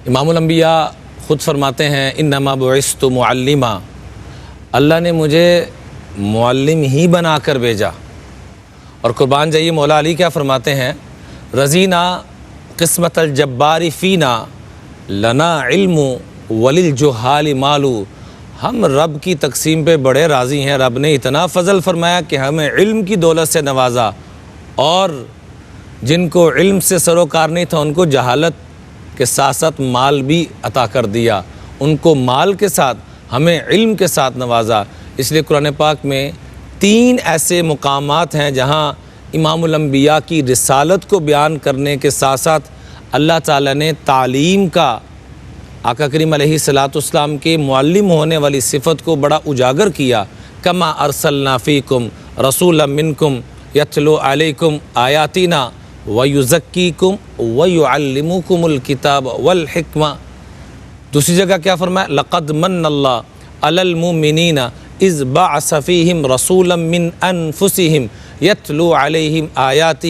امام الانبیاء خود فرماتے ہیں انما بعثت معلما، اللہ نے مجھے معلم ہی بنا کر بھیجا۔ اور قربان جائیے مولا علی کیا فرماتے ہیں، رضینا قسمت الجبار فینا لنا علم وللجہال مالو، ہم رب کی تقسیم پہ بڑے راضی ہیں، رب نے اتنا فضل فرمایا کہ ہمیں علم کی دولت سے نوازا، اور جن کو علم سے سروکار نہیں تھا ان کو جہالت کے ساتھ ساتھ مال بھی عطا کر دیا، ان کو مال کے ساتھ ہمیں علم کے ساتھ نوازا۔ اس لیے قرآن پاک میں 3 ایسے مقامات ہیں جہاں امام الانبیاء کی رسالت کو بیان کرنے کے ساتھ ساتھ اللہ تعالیٰ نے تعلیم کا، آقا کریم علیہ السلام کے معلم ہونے والی صفت کو بڑا اجاگر کیا۔ کما ارسلنا فیکم رسولا منکم یتلو علیکم آیاتنا ویزکیکم ویعلمکم الکتاب والحکمہ۔ دوسری جگہ کیا فرمایا، لقد من اللہ علی المؤمنین اذ بعث فیہم رسولا من انفسہم یتلو علیہم آیاتہ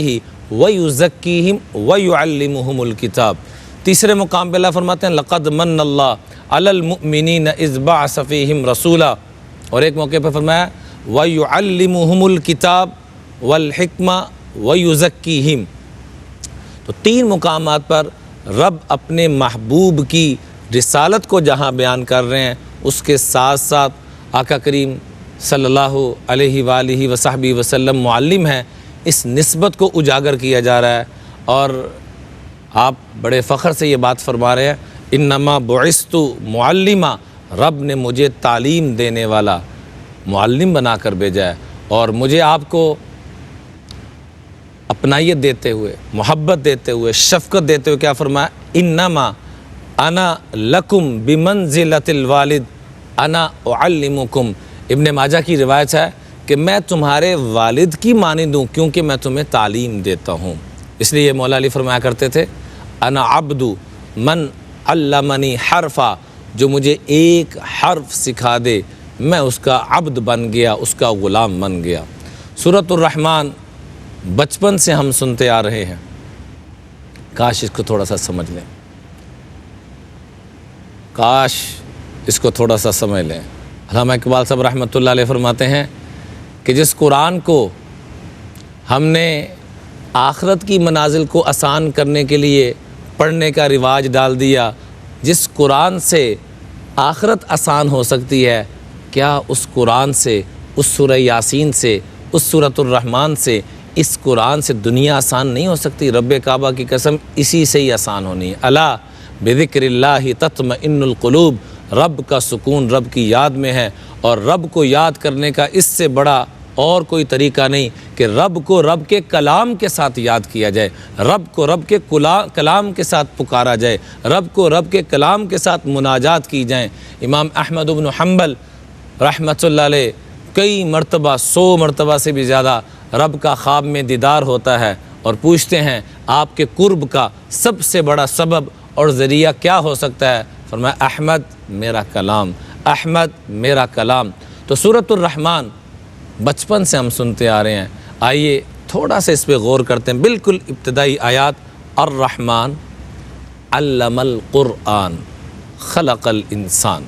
ویزکیہم ویعلمہم الکتاب۔ تیسرے مقام پہ اللہ فرماتے ہیں لقد من اللہ علی المؤمنین اذ بعث فیہم رسولا، اور ایک موقع پہ فرمایا ویعلمہم الکتاب والحکمہ ویزکیہم۔ تو 3 مقامات پر رب اپنے محبوب کی رسالت کو جہاں بیان کر رہے ہیں، اس کے ساتھ ساتھ آقا کریم صلی اللہ علیہ وآلہ وصحبہ وسلم معلم ہیں، اس نسبت کو اجاگر کیا جا رہا ہے۔ اور آپ بڑے فخر سے یہ بات فرما رہے ہیں انما بعثت معلما، رب نے مجھے تعلیم دینے والا معلم بنا کر بھیجا ہے، اور مجھے آپ کو اپنائیت دیتے ہوئے، محبت دیتے ہوئے، شفقت دیتے ہوئے کیا فرمایا، انما انا لکم بمنزلۃ الوالد انا اعلمکم۔ ابن ماجہ کی روایت ہے کہ میں تمہارے والد کی مانند ہوں کیونکہ میں تمہیں تعلیم دیتا ہوں۔ اس لیے مولا علی فرمایا کرتے تھے انا عبد من علمنی حرفا، جو مجھے ایک حرف سکھا دے میں اس کا عبد بن گیا، اس کا غلام بن گیا۔ سورۃ الرحمن بچپن سے ہم سنتے آ رہے ہیں، کاش اس کو تھوڑا سا سمجھ لیں، کاش اس کو تھوڑا سا سمجھ لیں۔ علامہ اقبال صاحب رحمۃ اللہ علیہ فرماتے ہیں کہ جس قرآن کو ہم نے آخرت کی منازل کو آسان کرنے کے لیے پڑھنے کا رواج ڈال دیا، جس قرآن سے آخرت آسان ہو سکتی ہے، کیا اس قرآن سے، اس سورہ یاسین سے، اس سورۃ الرحمن سے، اس قرآن سے دنیا آسان نہیں ہو سکتی؟ رب کعبہ کی قسم اسی سے ہی آسان ہونی ہے۔ الا بذکر اللہ تطمئن القلوب، رب کا سکون رب کی یاد میں ہے، اور رب کو یاد کرنے کا اس سے بڑا اور کوئی طریقہ نہیں کہ رب کو رب کے کلام کے ساتھ یاد کیا جائے، رب کو رب کے کلام کے ساتھ پکارا جائے، رب کو رب کے کلام کے ساتھ مناجات کی جائیں۔ امام احمد بن حنبل رحمۃ اللہ علیہ کئی مرتبہ، 100 مرتبہ سے بھی زیادہ رب کا خواب میں دیدار ہوتا ہے، اور پوچھتے ہیں آپ کے قرب کا سب سے بڑا سبب اور ذریعہ کیا ہو سکتا ہے؟ فرمایا احمد میرا کلام، احمد میرا کلام۔ تو سورۃ الرحمن بچپن سے ہم سنتے آ رہے ہیں، آئیے تھوڑا سا اس پہ غور کرتے ہیں۔ بالکل ابتدائی آیات، الرحمن علم القرآن خلق الانسان،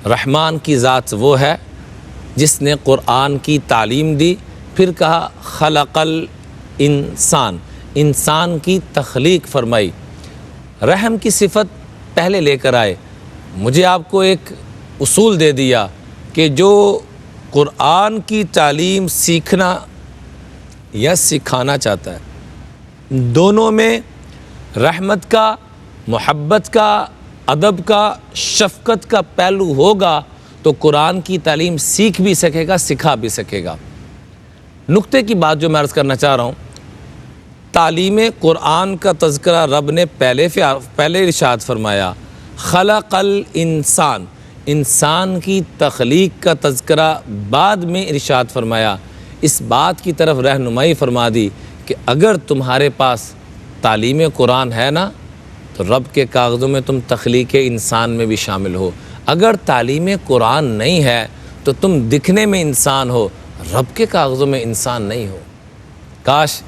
رحمان کی ذات وہ ہے جس نے قرآن کی تعلیم دی، پھر کہا خلق الانسان، انسان کی تخلیق فرمائی، رحم کی صفت پہلے لے کر آئے۔ مجھے آپ کو ایک اصول دے دیا کہ جو قرآن کی تعلیم سیکھنا یا سکھانا چاہتا ہے، دونوں میں رحمت کا، محبت کا، ادب کا، شفقت کا پہلو ہوگا تو قرآن کی تعلیم سیکھ بھی سکے گا، سکھا بھی سکے گا۔ نقطے کی بات جو میں عرض کرنا چاہ رہا ہوں، تعلیم قرآن کا تذکرہ رب نے پہلے ارشاد فرمایا، خلق الانسان، انسان کی تخلیق کا تذکرہ بعد میں ارشاد فرمایا۔ اس بات کی طرف رہنمائی فرما دی کہ اگر تمہارے پاس تعلیم قرآن ہے نا تو رب کے کاغذوں میں تم تخلیق انسان میں بھی شامل ہو، اگر تعلیم قرآن نہیں ہے تو تم دکھنے میں انسان ہو، رب کے کاغذوں میں انسان نہیں ہو۔ کاش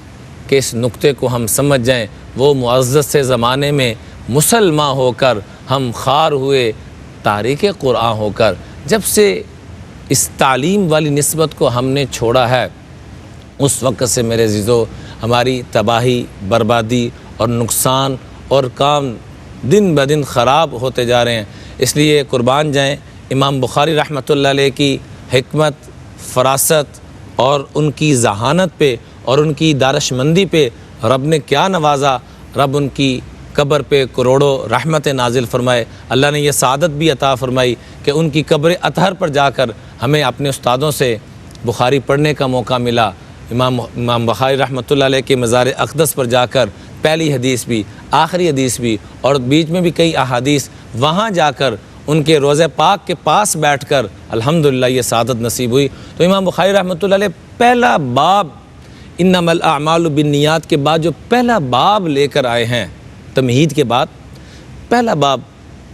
کہ اس نقطے کو ہم سمجھ جائیں۔ وہ معزز سے زمانے میں مسلمان ہو کر، ہم خوار ہوئے تاریخ قرآن ہو کر۔ جب سے اس تعلیم والی نسبت کو ہم نے چھوڑا ہے، اس وقت سے میرے عزیزو ہماری تباہی، بربادی اور نقصان اور کام دن بدن خراب ہوتے جا رہے ہیں۔ اس لیے قربان جائیں امام بخاری رحمۃ اللہ علیہ کی حکمت، فراست اور ان کی ذہانت پہ اور ان کی دانش مندی پہ رب نے کیا نوازا۔ رب ان کی قبر پہ کروڑوں رحمت نازل فرمائے۔ اللہ نے یہ سعادت بھی عطا فرمائی کہ ان کی قبر اطہر پر جا کر ہمیں اپنے استادوں سے بخاری پڑھنے کا موقع ملا۔ امام بخاری رحمۃ اللہ علیہ کے مزار اقدس پر جا کر پہلی حدیث بھی، آخری حدیث بھی اور بیچ میں بھی کئی احادیث، وہاں جا کر ان کے روضہ پاک کے پاس بیٹھ کر الحمدللہ یہ سعادت نصیب ہوئی۔ تو امام بخاری رحمۃ اللہ علیہ پہلا باب انما الاعمال بالنیات کے بعد جو پہلا باب لے کر آئے ہیں، تمہید کے بعد پہلا باب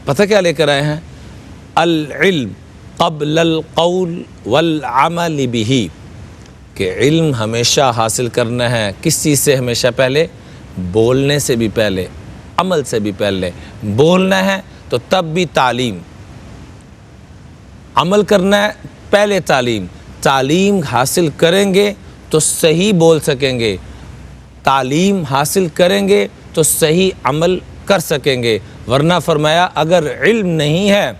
پتہ کیا لے کر آئے ہیں؟ العلم قبل القول والعمل به، کہ علم ہمیشہ حاصل کرنا ہے کس چیز سے؟ ہمیشہ پہلے بولنے سے بھی پہلے، عمل سے بھی پہلے۔ بولنا ہے تو تب بھی تعلیم، عمل کرنا ہے پہلے تعلیم۔ تعلیم حاصل کریں گے تو صحیح بول سکیں گے، تعلیم حاصل کریں گے تو صحیح عمل کر سکیں گے، ورنہ فرمایا اگر علم نہیں ہے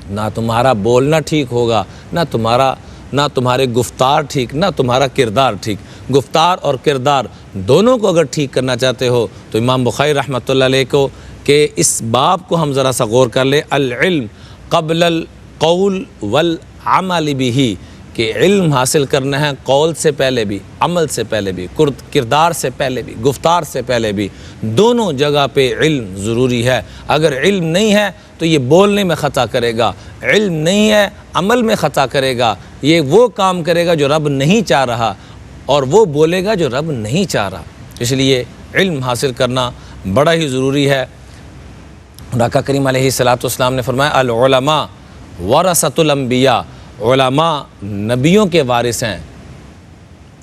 نہ تمہارا بولنا ٹھیک ہوگا، نہ تمہارے گفتار ٹھیک، نہ تمہارا کردار ٹھیک۔ گفتار اور کردار دونوں کو اگر ٹھیک کرنا چاہتے ہو تو امام بخاری رحمۃ اللہ علیہ کو کہ اس باب کو ہم ذرا سا غور کر لیں، العلم قبل القول والعمل به، کہ علم حاصل کرنا ہے قول سے پہلے بھی، عمل سے پہلے بھی، کردار سے پہلے بھی، گفتار سے پہلے بھی، دونوں جگہ پہ علم ضروری ہے۔ اگر علم نہیں ہے تو یہ بولنے میں خطا کرے گا، علم نہیں ہے عمل میں خطا کرے گا، یہ وہ کام کرے گا جو رب نہیں چاہ رہا اور وہ بولے گا جو رب نہیں چاہ رہا۔ اس لیے علم حاصل کرنا بڑا ہی ضروری ہے۔ آقا کریم علیہ الصلوۃ والسلام نے فرمایا العلماء ورثۃ الانبیاء، علماء نبیوں کے وارث ہیں۔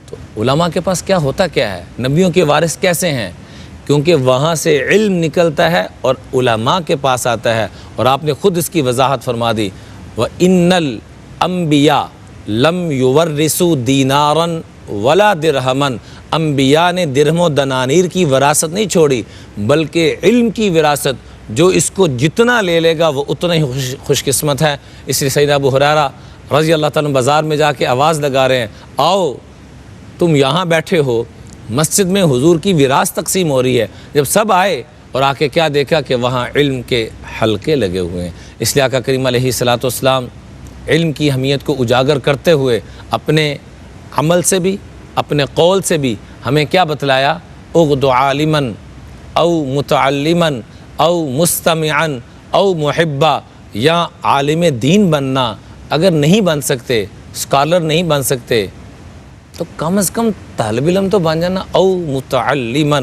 تو علماء کے پاس کیا ہوتا کیا ہے؟ نبیوں کے وارث کیسے ہیں؟ کیونکہ وہاں سے علم نکلتا ہے اور علماء کے پاس آتا ہے، اور آپ نے خود اس کی وضاحت فرما دی، وَإِنَّ الْأَنْبِيَاءَ لَمْ يُوَرِّثُوا دِينَارًا وَلَا دِرْهَمًا، انبیاء نے درہم و دنانیر کی وراثت نہیں چھوڑی بلکہ علم کی وراثت، جو اس کو جتنا لے لے گا وہ اتنا ہی خوش قسمت ہے۔ اس لیے سیدنا ابو ہریرہ رضی اللہ تعالیٰ بازار میں جا کے آواز لگا رہے ہیں، آؤ تم یہاں بیٹھے ہو، مسجد میں حضور کی وراثت تقسیم ہو رہی ہے۔ جب سب آئے اور آ کے کیا دیکھا کہ وہاں علم کے حلقے لگے ہوئے ہیں۔ اس لیے آقا کریم علیہ الصلوۃ والسلام علم کی اہمیت کو اجاگر کرتے ہوئے اپنے عمل سے بھی، اپنے قول سے بھی ہمیں کیا بتلایا؟ اغد عالما او متعلما او مستمعا او محبا، یا عالم دین بننا اگر نہیں بن سکتے، اسکالر نہیں بن سکتے، تو کم از کم طالب علم تو بن جانا، او متعلما،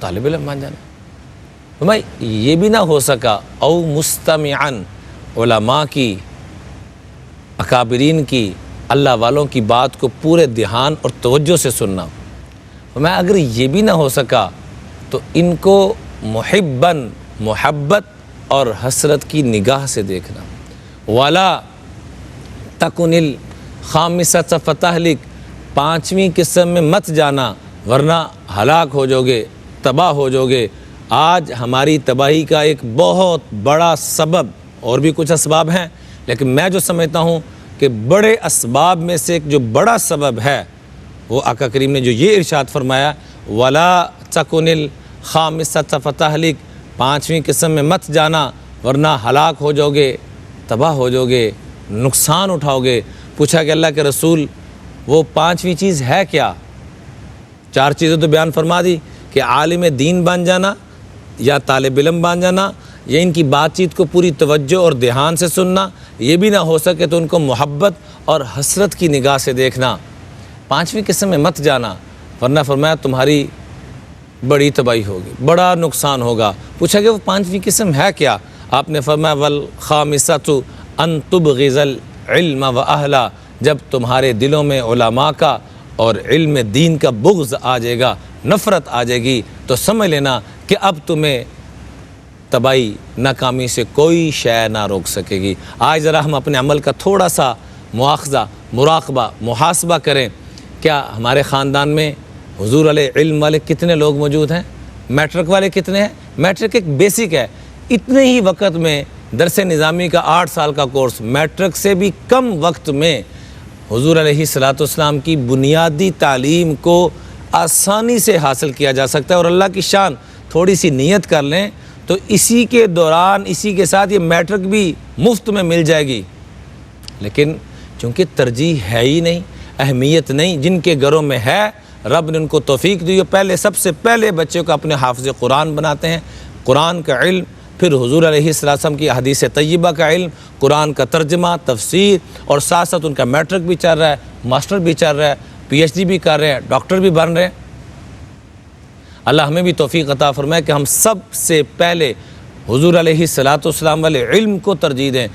طالب علم بن جانا۔ بھائی یہ بھی نہ ہو سکا، او مستمعا، علماء کی، اکابرین کی، اللہ والوں کی بات کو پورے دھیان اور توجہ سے سننا۔ میں اگر یہ بھی نہ ہو سکا تو ان کو محباً، محبت اور حسرت کی نگاہ سے دیکھنا۔ وَلَا تَكُنِ الْخَامِسَةَ فَتَهْلِكَ، پانچویں قسم میں مت جانا ورنہ ہلاک ہو جاؤ گے، تباہ ہو جاؤ گے۔ آج ہماری تباہی کا ایک بہت بڑا سبب، اور بھی کچھ اسباب ہیں لیکن میں جو سمجھتا ہوں کہ بڑے اسباب میں سے ایک جو بڑا سبب ہے وہ آقا کریم نے جو یہ ارشاد فرمایا، وَلَا تَكُنِ الْخَامِسَةَ فَتَهْلِكَ، پانچویں قسم میں مت جانا ورنہ ہلاک ہو جاؤ گے، تباہ ہو جاؤ گے، نقصان اٹھاؤ گے۔ پوچھا کہ اللہ کے رسول وہ پانچویں چیز ہے کیا؟ چار چیزیں تو بیان فرما دی کہ عالم دین بن جانا، یا طالب علم بن جانا، یا ان کی بات چیت کو پوری توجہ اور دھیان سے سننا، یہ بھی نہ ہو سکے تو ان کو محبت اور حسرت کی نگاہ سے دیکھنا۔ پانچویں قسم میں مت جانا ورنہ فرمایا تمہاری بڑی تباہی ہوگی، بڑا نقصان ہوگا۔ پوچھا کہ وہ پانچویں قسم ہے کیا؟ آپ نے فرمایا والخامسۃ ان تبغض العلم واہلا، جب تمہارے دلوں میں علماء کا اور علم دین کا بغض آ جائے گا، نفرت آ جائے گی، تو سمجھ لینا کہ اب تمہیں تباہی ناکامی سے کوئی شے نہ روک سکے گی۔ آج ذرا ہم اپنے عمل کا تھوڑا سا مواخذہ، مراقبہ، محاسبہ کریں۔ کیا ہمارے خاندان میں حضور علیہ علم والے کتنے لوگ موجود ہیں؟ میٹرک والے کتنے ہیں؟ میٹرک ایک بیسک ہے، اتنے ہی وقت میں درس نظامی کا 8 سال کا کورس میٹرک سے بھی کم وقت میں حضور علیہ السلام کی بنیادی تعلیم کو آسانی سے حاصل کیا جا سکتا ہے۔ اور اللہ کی شان، تھوڑی سی نیت کر لیں تو اسی کے دوران، اسی کے ساتھ یہ میٹرک بھی مفت میں مل جائے گی۔ لیکن چونکہ ترجیح ہے ہی نہیں، اہمیت نہیں، جن کے گھروں میں ہے رب نے ان کو توفیق دی، پہلے سب سے پہلے بچے کو اپنے حافظ قرآن بناتے ہیں۔ قرآن کا علم، پھر حضور علیہ السلام کی حدیث طیبہ کا علم، قرآن کا ترجمہ، تفسیر، اور ساتھ ساتھ ان کا میٹرک بھی چل رہا ہے، ماسٹر بھی چل رہا ہے، پی ایچ ڈی بھی کر رہے ہیں، ڈاکٹر بھی بن رہے ہیں۔ اللہ ہمیں بھی توفیق عطا فرمائے کہ ہم سب سے پہلے حضور علیہ السلام والے علم کو ترجیح دیں۔